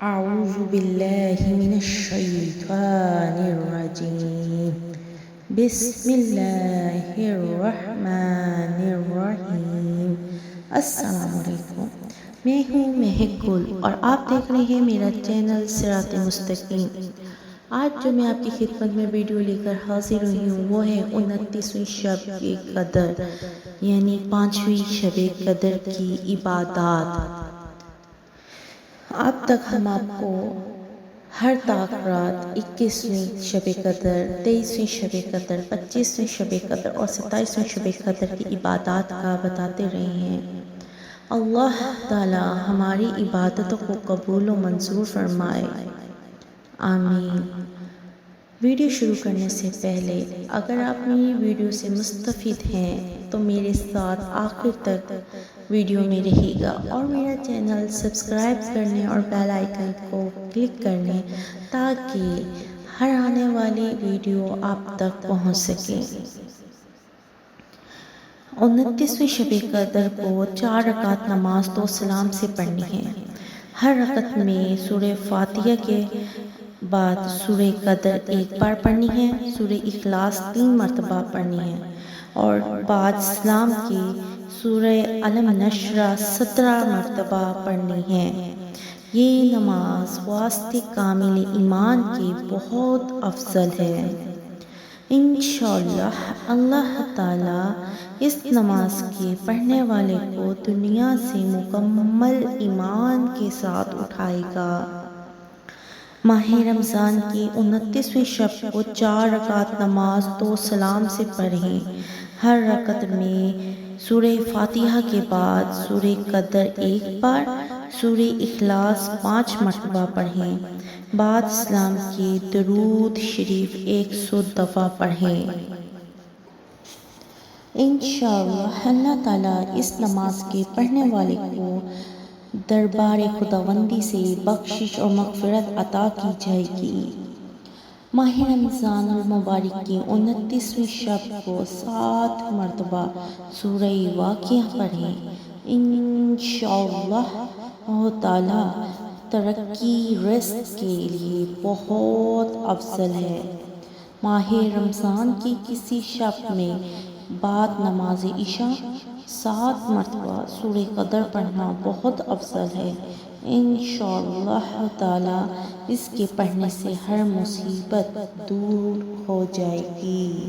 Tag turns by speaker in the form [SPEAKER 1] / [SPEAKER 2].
[SPEAKER 1] أعوذ بالله من الشيطان الرجيم بسم اللہ الرحمن الرحیم۔ السلام علیکم، میں ہوں مہک گل اور آپ دیکھ رہے ہیں میرا چینل صراط مستقیم۔ آج جو میں آپ کی خدمت میں ویڈیو لے کر حاضر ہوئی ہوں وہ ہے 29ویں شب قدر یعنی 5ویں شب قدر کی عبادات۔ اب تک ہم آپ کو ہر طاق رات 21ویں شب قدر، 23ویں شب قدر، 25ویں شب قدر اور 27ویں شب قدر کی عبادات کا بتاتے رہے ہیں۔ اللہ تعالی ہماری عبادتوں کو قبول و منظور فرمائے، آمین۔ ویڈیو شروع کرنے سے پہلے اگر آپ میری ویڈیو سے مستفید ہیں تو میرے ساتھ آخر تک ویڈیو میں رہے گا اور میرا چینل سبسکرائب کرنے اور بیل آئیکن کو کلک کرنے تاکہ ہر آنے والی ویڈیو آپ تک پہنچ سکے۔ 29ویں شب قدر کو 4 رکعت نماز 2 سلام سے پڑھنی ہے۔ ہر رکعت میں سورہ فاتحہ کے بعد سورہ قدر 1 بار پڑھنی ہے، سورہ اخلاص 3 مرتبہ پڑھنی ہے اور بعد سلام کی سورہ علم نشرہ 17 مرتبہ پڑھنی ہے۔ یہ نماز واسطے کامل ایمان کی بہت افضل ہے۔ انشاءاللہ اللہ تعالی اس نماز کے پڑھنے والے کو دنیا سے مکمل ایمان کے ساتھ اٹھائے گا۔ ماہ رمضان کی 29ویں شب کو 4 رکعت نماز 2 سلام سے پڑھیں۔ ہر رکعت میں سورہ فاتحہ کے بعد سورہ قدر 1 بار، سورہ اخلاص 5 مرتبہ پڑھیں۔ بعد سلام کے درود شریف 100 دفعہ پڑھیں۔ انشاءاللہ اللہ تعالیٰ اس نماز کے پڑھنے والے کو دربار خداوندی سے بخشش اور مغفرت عطا کی جائے گی۔ ماہ رمضان المبارک کی 29ویں شب کو 7 مرتبہ سورہ واقعہ پڑھیں۔ انشاءاللہ تعالی ترقی رزق کے لیے بہت افضل ہے۔ ماہ رمضان کی کسی شب میں بعد نماز عشاء 7 مرتبہ سورہ قدر پڑھنا بہت افضل ہے۔ انشاءاللہ تعالی اس کے پڑھنے سے ہر مصیبت دور ہو جائے گی۔